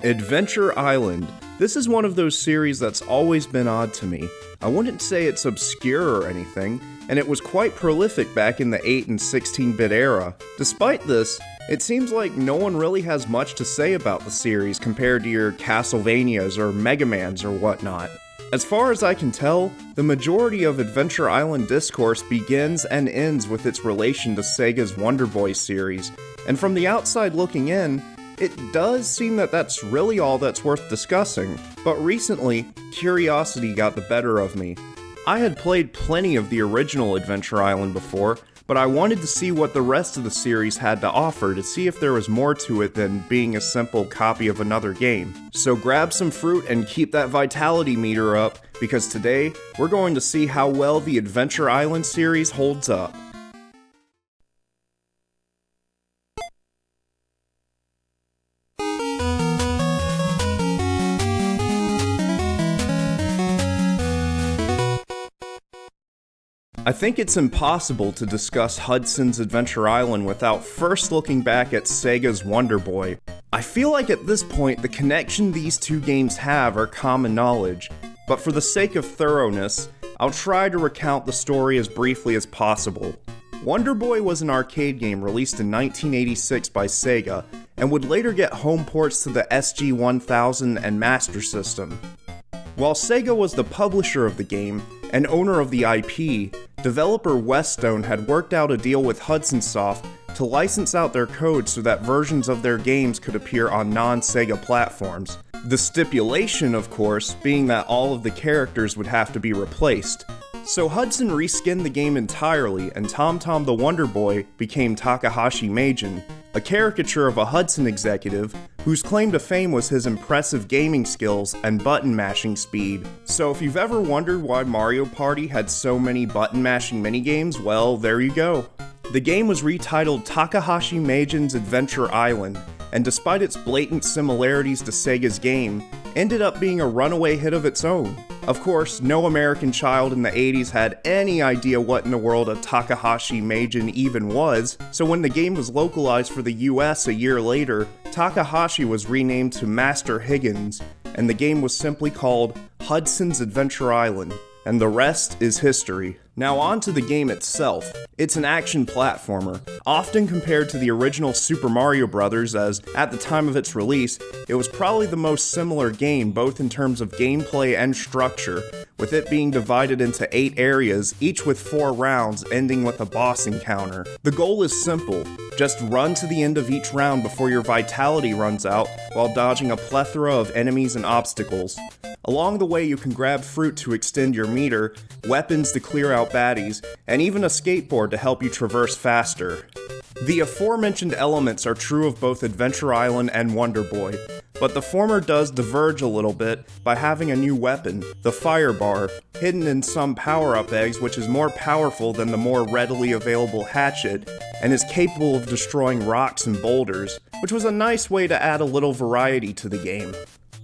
Adventure Island. This is one of those series that's always been odd to me. I wouldn't say it's obscure or anything, and it was quite prolific back in the 8 and 16-bit era. Despite this, it seems like no one really has much to say about the series compared to your Castlevanias or Mega Mans or whatnot. As far as I can tell, the majority of Adventure Island discourse begins and ends with its relation to Sega's Wonder Boy series, and from the outside looking in, it does seem that that's really all that's worth discussing, but recently, curiosity got the better of me. I had played plenty of the original Adventure Island before, but I wanted to see what the rest of the series had to offer to see if there was more to it than being a simple copy of another game. So grab some fruit and keep that vitality meter up, because today, we're going to see how well the Adventure Island series holds up. I think it's impossible to discuss Hudson's Adventure Island without first looking back at Sega's Wonder Boy. I feel like at this point the connection these two games have are common knowledge, but for the sake of thoroughness, I'll try to recount the story as briefly as possible. Wonder Boy was an arcade game released in 1986 by Sega, and would later get home ports to the SG-1000 and Master System. While Sega was the publisher of the game, and owner of the IP, developer Westone had worked out a deal with Hudson Soft to license out their code so that versions of their games could appear on non-Sega platforms. The stipulation, of course, being that all of the characters would have to be replaced. So Hudson reskinned the game entirely, and Tom Tom the Wonder Boy became Takahashi Meijin, a caricature of a Hudson executive whose claim to fame was his impressive gaming skills and button mashing speed. So if you've ever wondered why Mario Party had so many button mashing minigames, well, there you go. The game was retitled Takahashi Meijin's Adventure Island, and despite its blatant similarities to Sega's game, ended up being a runaway hit of its own. Of course, no American child in the 80s had any idea what in the world a Takahashis Meijin even was, so when the game was localized for the US a year later, Takahashi was renamed to Master Higgins, and the game was simply called Hudson's Adventure Island, and the rest is history. Now on to the game itself. It's an action platformer, often compared to the original Super Mario Bros. As, at the time of its release, it was probably the most similar game both in terms of gameplay and structure, with it being divided into 8 areas, each with 4 rounds, ending with a boss encounter. The goal is simple, just run to the end of each round before your vitality runs out, while dodging a plethora of enemies and obstacles. Along the way you can grab fruit to extend your meter, weapons to clear out baddies, and even a skateboard to help you traverse faster. The aforementioned elements are true of both Adventure Island and Wonder Boy, but the former does diverge a little bit by having a new weapon, the Fire Bar, hidden in some power-up eggs which is more powerful than the more readily available hatchet, and is capable of destroying rocks and boulders, which was a nice way to add a little variety to the game.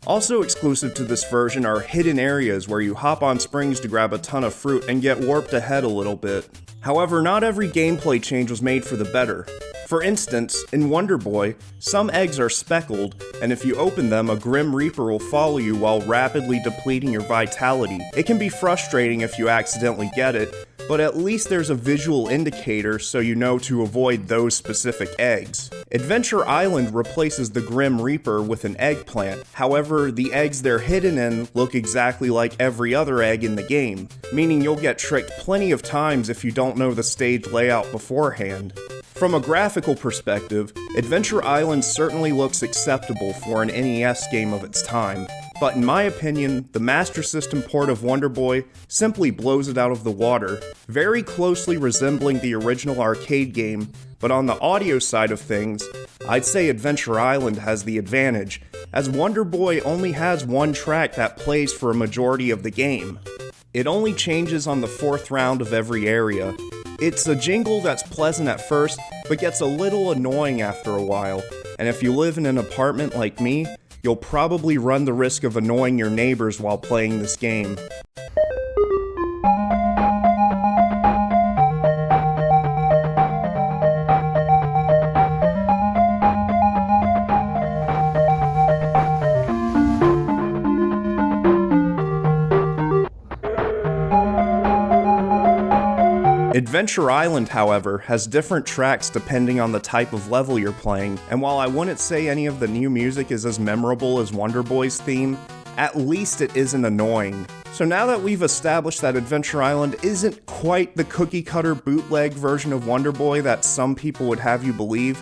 Also exclusive to this version are hidden areas where you hop on springs to grab a ton of fruit and get warped ahead a little bit. However, not every gameplay change was made for the better. For instance, in Wonder Boy, some eggs are speckled, and if you open them, a Grim Reaper will follow you while rapidly depleting your vitality. It can be frustrating if you accidentally get it, but at least there's a visual indicator so you know to avoid those specific eggs. Adventure Island replaces the Grim Reaper with an eggplant, however, the eggs they're hidden in look exactly like every other egg in the game, meaning you'll get tricked plenty of times if you don't know the stage layout beforehand. From a graphical perspective, Adventure Island certainly looks acceptable for an NES game of its time, but in my opinion, the Master System port of Wonder Boy simply blows it out of the water, very closely resembling the original arcade game, but on the audio side of things, I'd say Adventure Island has the advantage, as Wonder Boy only has one track that plays for a majority of the game. It only changes on the 4th round of every area. It's a jingle that's pleasant at first, but gets a little annoying after a while, and if you live in an apartment like me, you'll probably run the risk of annoying your neighbors while playing this game. Adventure Island, however, has different tracks depending on the type of level you're playing, and while I wouldn't say any of the new music is as memorable as Wonder Boy's theme, at least it isn't annoying. So now that we've established that Adventure Island isn't quite the cookie-cutter bootleg version of Wonder Boy that some people would have you believe,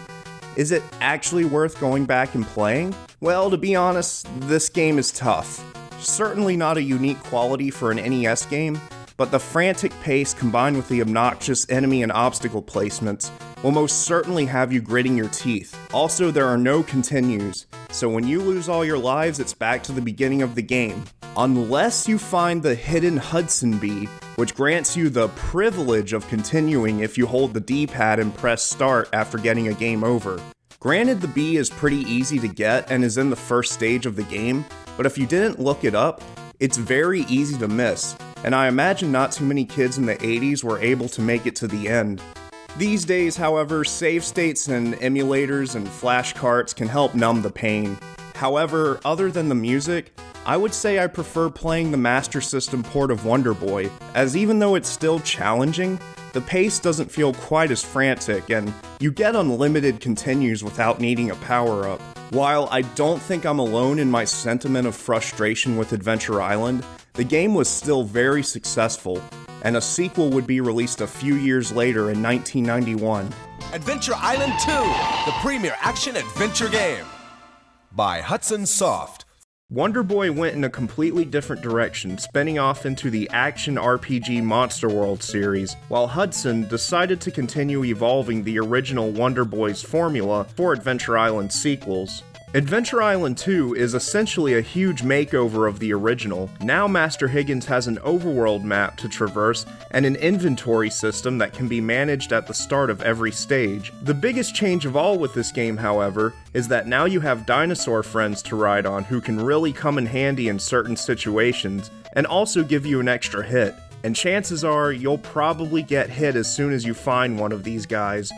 is it actually worth going back and playing? Well, to be honest, this game is tough. Certainly not a unique quality for an NES game, but the frantic pace combined with the obnoxious enemy and obstacle placements will most certainly have you gritting your teeth. Also, there are no continues, so when you lose all your lives, it's back to the beginning of the game. Unless you find the hidden Hudson Bee, which grants you the privilege of continuing if you hold the D-pad and press start after getting a game over. Granted, the bee is pretty easy to get and is in the first stage of the game, but if you didn't look it up, it's very easy to miss, and I imagine not too many kids in the 80s were able to make it to the end. These days, however, save states and emulators and flash carts can help numb the pain. However, other than the music, I would say I prefer playing the Master System port of Wonder Boy, as even though it's still challenging, the pace doesn't feel quite as frantic, and you get unlimited continues without needing a power-up. While I don't think I'm alone in my sentiment of frustration with Adventure Island, the game was still very successful, and a sequel would be released a few years later in 1991. Adventure Island 2, the premier action-adventure game, by Hudson Soft. Wonder Boy went in a completely different direction, spinning off into the action RPG Monster World series, while Hudson decided to continue evolving the original Wonder Boy's formula for Adventure Island sequels. Adventure Island 2 is essentially a huge makeover of the original. Now Master Higgins has an overworld map to traverse and an inventory system that can be managed at the start of every stage. The biggest change of all with this game, however, is that now you have dinosaur friends to ride on who can really come in handy in certain situations, and also give you an extra hit. And chances are, you'll probably get hit as soon as you find one of these guys.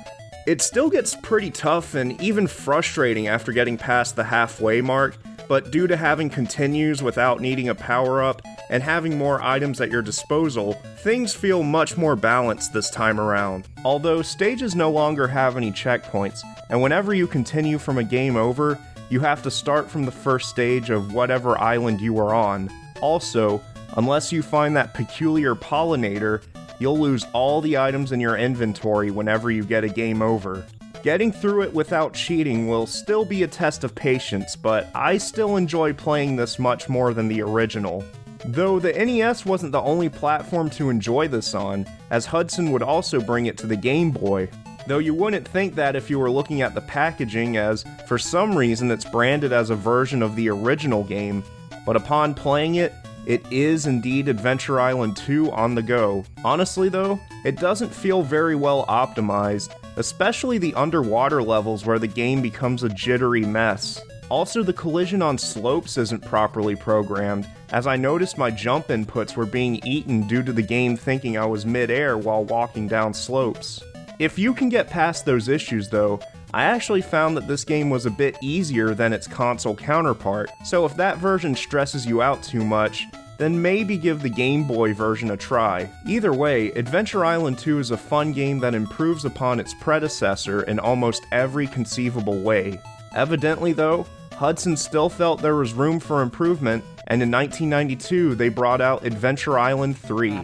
It still gets pretty tough and even frustrating after getting past the halfway mark, but due to having continues without needing a power-up and having more items at your disposal, things feel much more balanced this time around. Although stages no longer have any checkpoints, and whenever you continue from a game over, you have to start from the first stage of whatever island you are on. Also, unless you find that peculiar pollinator, you'll lose all the items in your inventory whenever you get a game over. Getting through it without cheating will still be a test of patience, but I still enjoy playing this much more than the original. Though the NES wasn't the only platform to enjoy this on, as Hudson would also bring it to the Game Boy. Though you wouldn't think that if you were looking at the packaging, as for some reason it's branded as a version of the original game, but upon playing it, it is indeed Adventure Island 2 on the go. Honestly though, it doesn't feel very well optimized, especially the underwater levels where the game becomes a jittery mess. Also, the collision on slopes isn't properly programmed, as I noticed my jump inputs were being eaten due to the game thinking I was mid-air while walking down slopes. If you can get past those issues though, I actually found that this game was a bit easier than its console counterpart, so if that version stresses you out too much, then maybe give the Game Boy version a try. Either way, Adventure Island 2 is a fun game that improves upon its predecessor in almost every conceivable way. Evidently though, Hudson still felt there was room for improvement, and in 1992 they brought out Adventure Island 3.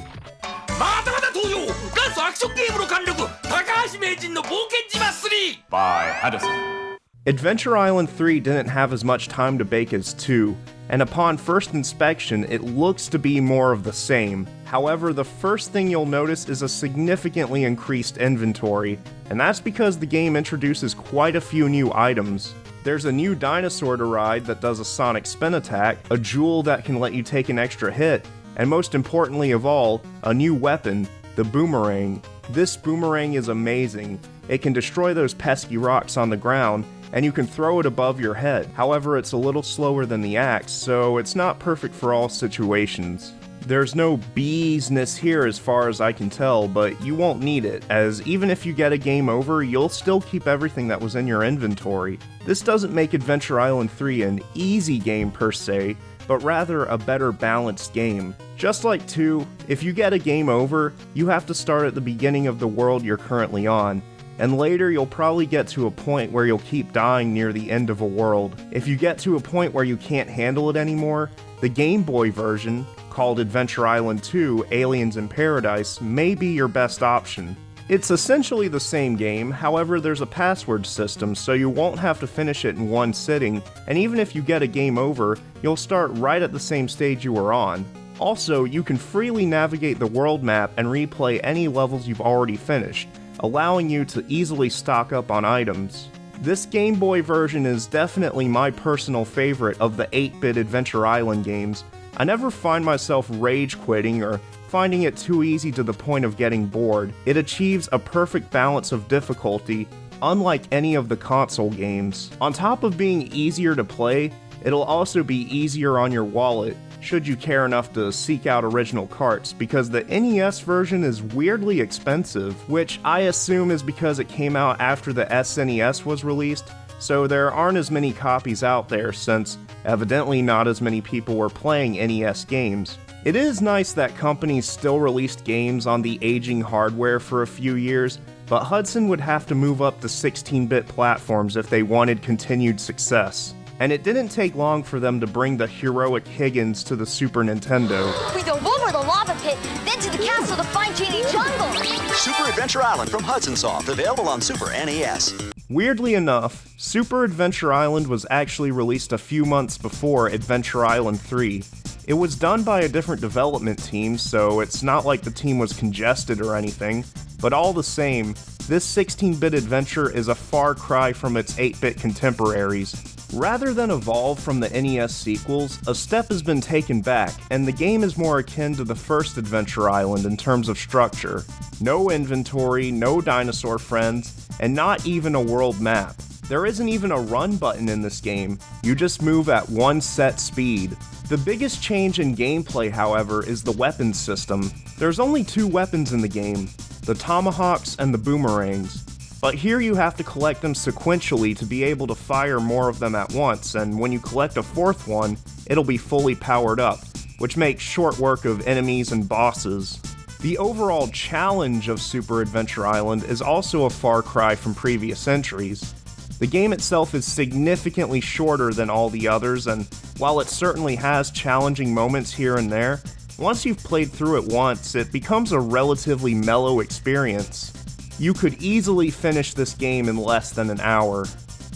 By Hudson. Adventure Island 3 didn't have as much time to bake as 2, and upon first inspection, it looks to be more of the same. However, the first thing you'll notice is a significantly increased inventory, and that's because the game introduces quite a few new items. There's a new dinosaur to ride that does a sonic spin attack, a jewel that can let you take an extra hit, and most importantly of all, a new weapon, the boomerang. This boomerang is amazing. It can destroy those pesky rocks on the ground, and you can throw it above your head. However, it's a little slower than the axe, so it's not perfect for all situations. There's no beesness here as far as I can tell, but you won't need it, as even if you get a game over, you'll still keep everything that was in your inventory. This doesn't make Adventure Island 3 an easy game per se, but rather a better balanced game. Just like 2, if you get a game over, you have to start at the beginning of the world you're currently on, and later you'll probably get to a point where you'll keep dying near the end of a world. If you get to a point where you can't handle it anymore, the Game Boy version, called Adventure Island 2: Aliens in Paradise, may be your best option. It's essentially the same game, however there's a password system so you won't have to finish it in one sitting, and even if you get a game over, you'll start right at the same stage you were on. Also, you can freely navigate the world map and replay any levels you've already finished, allowing you to easily stock up on items. This Game Boy version is definitely my personal favorite of the 8-bit Adventure Island games. I never find myself rage quitting or finding it too easy to the point of getting bored. It achieves a perfect balance of difficulty, unlike any of the console games. On top of being easier to play, it'll also be easier on your wallet, should you care enough to seek out original carts, because the NES version is weirdly expensive, which I assume is because it came out after the SNES was released, so there aren't as many copies out there since evidently not as many people were playing NES games. It is nice that companies still released games on the aging hardware for a few years, but Hudson would have to move up to 16-bit platforms if they wanted continued success. And it didn't take long for them to bring the heroic Higgins to the Super Nintendo. We go over the lava pit, then to the castle to find Genie Jungle. Super Adventure Island from Hudson Soft, available on Super NES. Weirdly enough, Super Adventure Island was actually released a few months before Adventure Island 3. It was done by a different development team, so it's not like the team was congested or anything, but all the same, this 16-bit adventure is a far cry from its 8-bit contemporaries. Rather than evolve from the NES sequels, a step has been taken back, and the game is more akin to the first Adventure Island in terms of structure. No inventory, no dinosaur friends, and not even a world map. There isn't even a run button in this game, you just move at one set speed. The biggest change in gameplay, however, is the weapons system. There's only 2 weapons in the game, the tomahawks and the boomerangs. But here you have to collect them sequentially to be able to fire more of them at once, and when you collect a 4th one, it'll be fully powered up, which makes short work of enemies and bosses. The overall challenge of Super Adventure Island is also a far cry from previous entries. The game itself is significantly shorter than all the others, and while it certainly has challenging moments here and there, once you've played through it once, it becomes a relatively mellow experience. You could easily finish this game in less than an hour.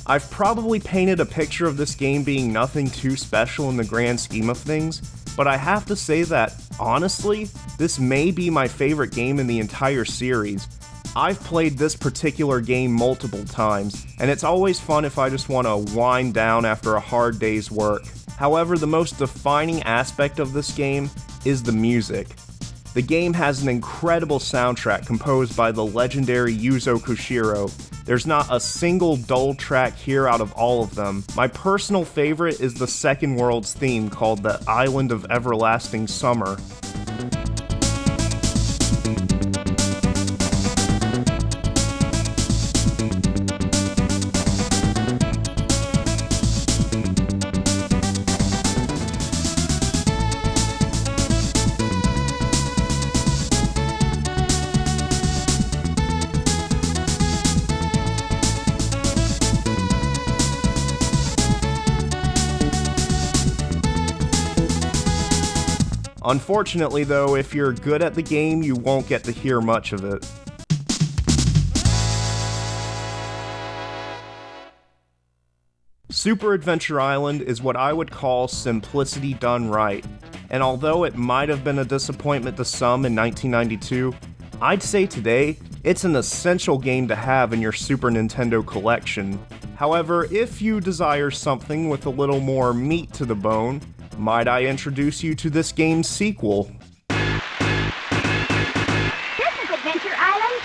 I've probably painted a picture of this game being nothing too special in the grand scheme of things, but I have to say that, honestly, this may be my favorite game in the entire series. I've played this particular game multiple times, and it's always fun if I just want to wind down after a hard day's work. However, the most defining aspect of this game is the music. The game has an incredible soundtrack composed by the legendary Yuzo Koshiro. There's not a single dull track here out of all of them. My personal favorite is the Second World's theme called the Island of Everlasting Summer. Unfortunately though, if you're good at the game, you won't get to hear much of it. Super Adventure Island is what I would call simplicity done right, and although it might have been a disappointment to some in 1992, I'd say today, it's an essential game to have in your Super Nintendo collection. However, if you desire something with a little more meat to the bone, might I introduce you to this game's sequel? This is Adventure Island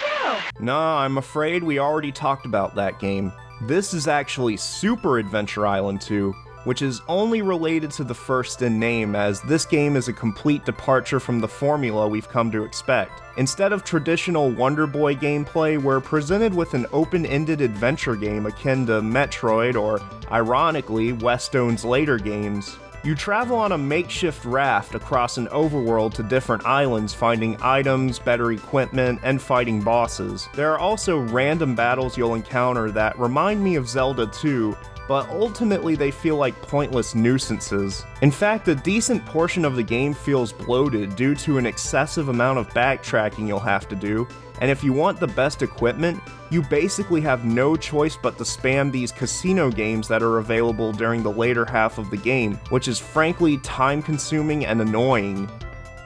2! Nah, I'm afraid we already talked about that game. This is actually Super Adventure Island 2, which is only related to the first in name, as this game is a complete departure from the formula we've come to expect. Instead of traditional Wonder Boy gameplay, we're presented with an open-ended adventure game akin to Metroid or, ironically, Weston's later games. You travel on a makeshift raft across an overworld to different islands, finding items, better equipment, and fighting bosses. There are also random battles you'll encounter that remind me of Zelda 2, but ultimately they feel like pointless nuisances. In fact, a decent portion of the game feels bloated due to an excessive amount of backtracking you'll have to do, and if you want the best equipment, you basically have no choice but to spam these casino games that are available during the later half of the game, which is frankly time-consuming and annoying.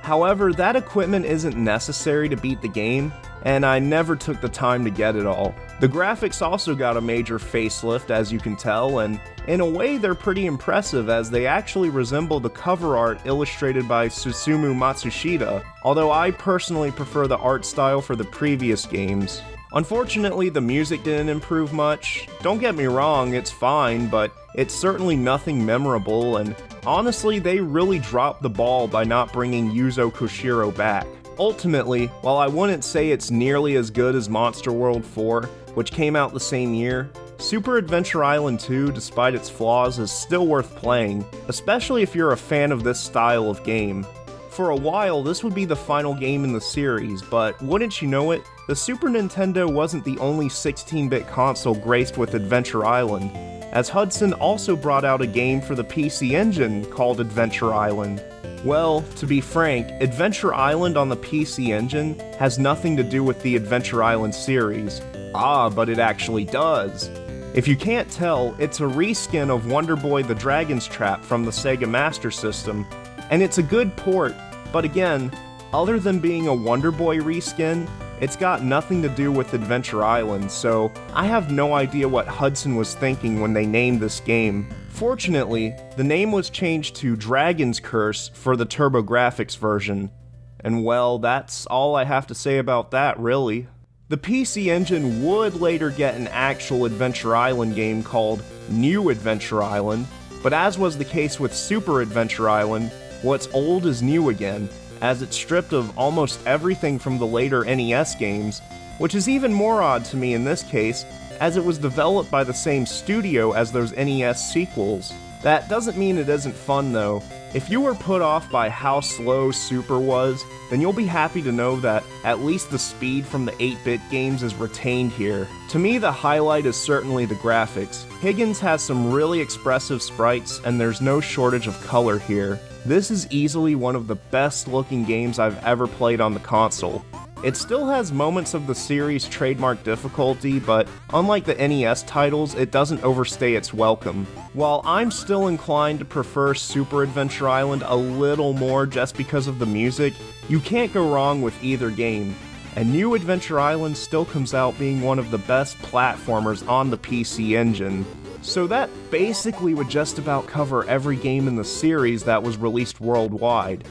However, that equipment isn't necessary to beat the game, and I never took the time to get it all. The graphics also got a major facelift, as you can tell, and in a way they're pretty impressive as they actually resemble the cover art illustrated by Susumu Matsushita, although I personally prefer the art style for the previous games. Unfortunately, the music didn't improve much. Don't get me wrong, it's fine, but it's certainly nothing memorable, and honestly, they really dropped the ball by not bringing Yuzo Koshiro back. Ultimately, while I wouldn't say it's nearly as good as Monster World 4, which came out the same year, Super Adventure Island 2, despite its flaws, is still worth playing, especially if you're a fan of this style of game. For a while, this would be the final game in the series, but wouldn't you know it, the Super Nintendo wasn't the only 16-bit console graced with Adventure Island, as Hudson also brought out a game for the PC Engine called Adventure Island. Well, to be frank, Adventure Island on the PC Engine has nothing to do with the Adventure Island series. Ah, but it actually does. If you can't tell, it's a reskin of Wonder Boy the Dragon's Trap from the Sega Master System, and it's a good port, but again, other than being a Wonder Boy reskin, it's got nothing to do with Adventure Island, so I have no idea what Hudson was thinking when they named this game. Fortunately, the name was changed to Dragon's Curse for the TurboGrafx version. And well, that's all I have to say about that, really. The PC Engine would later get an actual Adventure Island game called New Adventure Island, but as was the case with Super Adventure Island, what's old is new again, as it's stripped of almost everything from the later NES games, which is even more odd to me in this case, as it was developed by the same studio as those NES sequels. That doesn't mean it isn't fun though. If you were put off by how slow Super was, then you'll be happy to know that at least the speed from the 8-bit games is retained here. To me, the highlight is certainly the graphics. Higgins has some really expressive sprites, and there's no shortage of color here. This is easily one of the best looking games I've ever played on the console. It still has moments of the series' trademark difficulty, but unlike the NES titles, it doesn't overstay its welcome. While I'm still inclined to prefer Super Adventure Island a little more just because of the music, you can't go wrong with either game. And New Adventure Island still comes out being one of the best platformers on the PC Engine. So that basically would just about cover every game in the series that was released worldwide.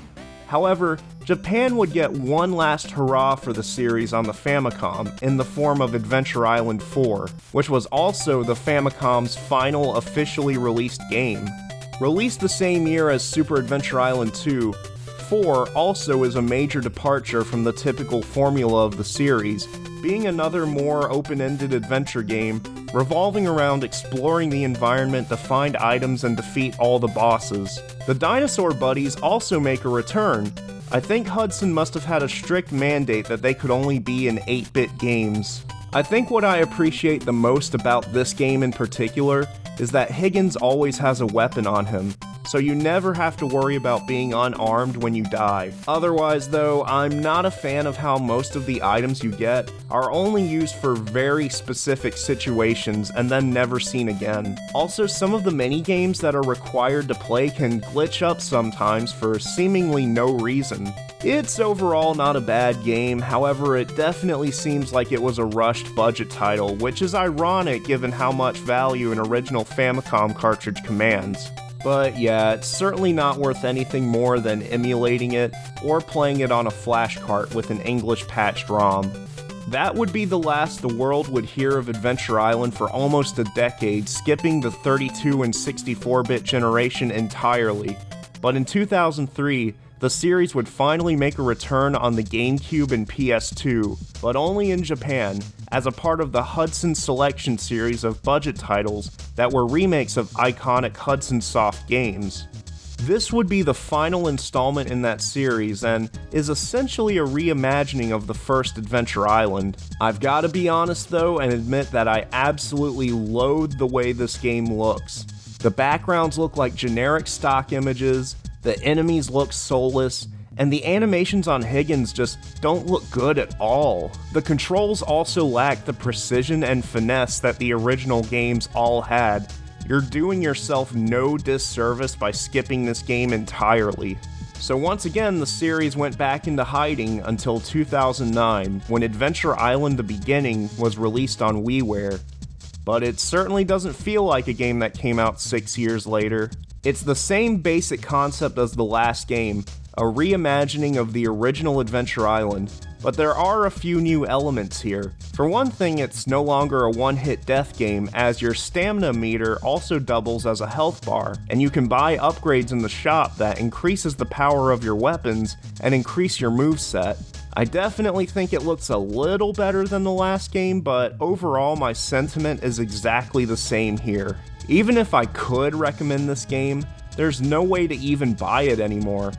However, Japan would get one last hurrah for the series on the FumeiCom in the form of Adventure Island 4, which was also the Famicom's final officially released game. Released the same year as Super Adventure Island 2, 4 also is a major departure from the typical formula of the series, being another more open-ended adventure game revolving around exploring the environment to find items and defeat all the bosses. The dinosaur buddies also make a return. I think Hudson must have had a strict mandate that they could only be in 8-bit games. I think what I appreciate the most about this game in particular is that Higgins always has a weapon on him, so you never have to worry about being unarmed when you die. Otherwise though, I'm not a fan of how most of the items you get are only used for very specific situations and then never seen again. Also, some of the mini-games that are required to play can glitch up sometimes for seemingly no reason. It's overall not a bad game, however it definitely seems like it was a rushed budget title, which is ironic given how much value an original Famicom cartridge commands. But yeah, it's certainly not worth anything more than emulating it or playing it on a flash cart with an English patched ROM. That would be the last the world would hear of Adventure Island for almost a decade, skipping the 32 and 64-bit generation entirely. But in 2003, the series would finally make a return on the GameCube and PS2, but only in Japan, as a part of the Hudson Selection series of budget titles that were remakes of iconic Hudson Soft games. This would be the final installment in that series and is essentially a reimagining of the first Adventure Island. I've got to be honest though and admit that I absolutely loathe the way this game looks. The backgrounds look like generic stock images, the enemies look soulless, and the animations on Higgins just don't look good at all. The controls also lack the precision and finesse that the original games all had. You're doing yourself no disservice by skipping this game entirely. So once again, the series went back into hiding until 2009, when Adventure Island: The Beginning was released on WiiWare. But it certainly doesn't feel like a game that came out 6 years later. It's the same basic concept as the last game, a reimagining of the original Adventure Island, but there are a few new elements here. For one thing, it's no longer a one-hit death game, as your stamina meter also doubles as a health bar, and you can buy upgrades in the shop that increases the power of your weapons and increase your moveset. I definitely think it looks a little better than the last game, but overall my sentiment is exactly the same here. Even if I could recommend this game, there's no way to even buy it anymore.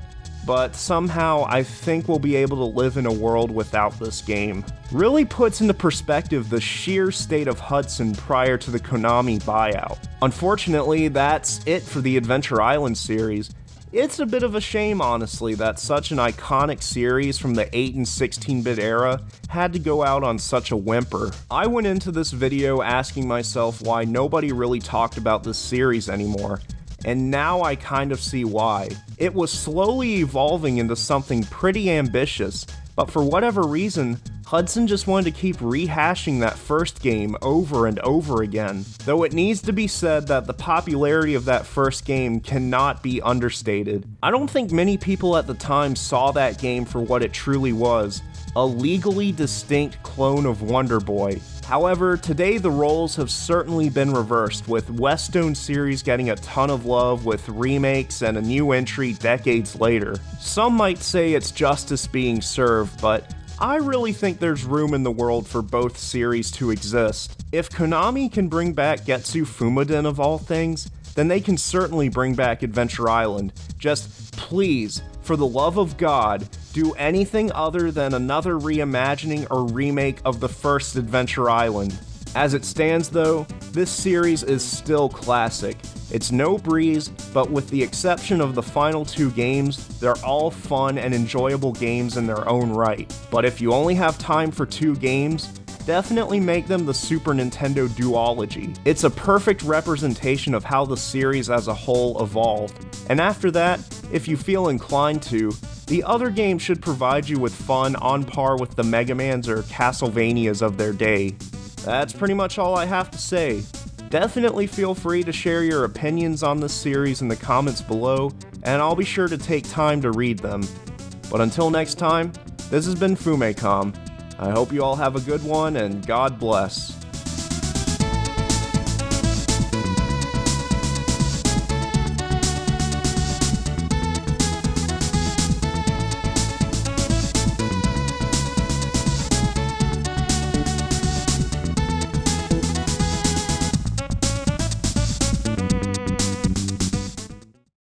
But somehow I think we'll be able to live in a world without this game. Really puts into perspective the sheer state of Hudson prior to the Konami buyout. Unfortunately, that's it for the Adventure Island series. It's a bit of a shame, honestly, that such an iconic series from the 8 and 16-bit era had to go out on such a whimper. I went into this video asking myself why nobody really talked about this series anymore, and now I kind of see why. It was slowly evolving into something pretty ambitious, but for whatever reason, Hudson just wanted to keep rehashing that first game over and over again. Though it needs to be said that the popularity of that first game cannot be understated. I don't think many people at the time saw that game for what it truly was, a legally distinct clone of Wonder Boy. However, today the roles have certainly been reversed, with Westone series getting a ton of love with remakes and a new entry decades later. Some might say it's justice being served, but I really think there's room in the world for both series to exist. If Konami can bring back Getsu Fumaden of all things, then they can certainly bring back Adventure Island. Just please, for the love of God, do anything other than another reimagining or remake of the first Adventure Island. As it stands though, this series is still classic. It's no breeze, but with the exception of the final 2 games, they're all fun and enjoyable games in their own right. But if you only have time for 2 games, definitely make them the Super Nintendo duology. It's a perfect representation of how the series as a whole evolved. And after that, if you feel inclined to, the other games should provide you with fun on par with the Mega Mans or Castlevanias of their day. That's pretty much all I have to say. Definitely feel free to share your opinions on this series in the comments below, and I'll be sure to take time to read them. But until next time, this has been FumeiCom. I hope you all have a good one, and God bless.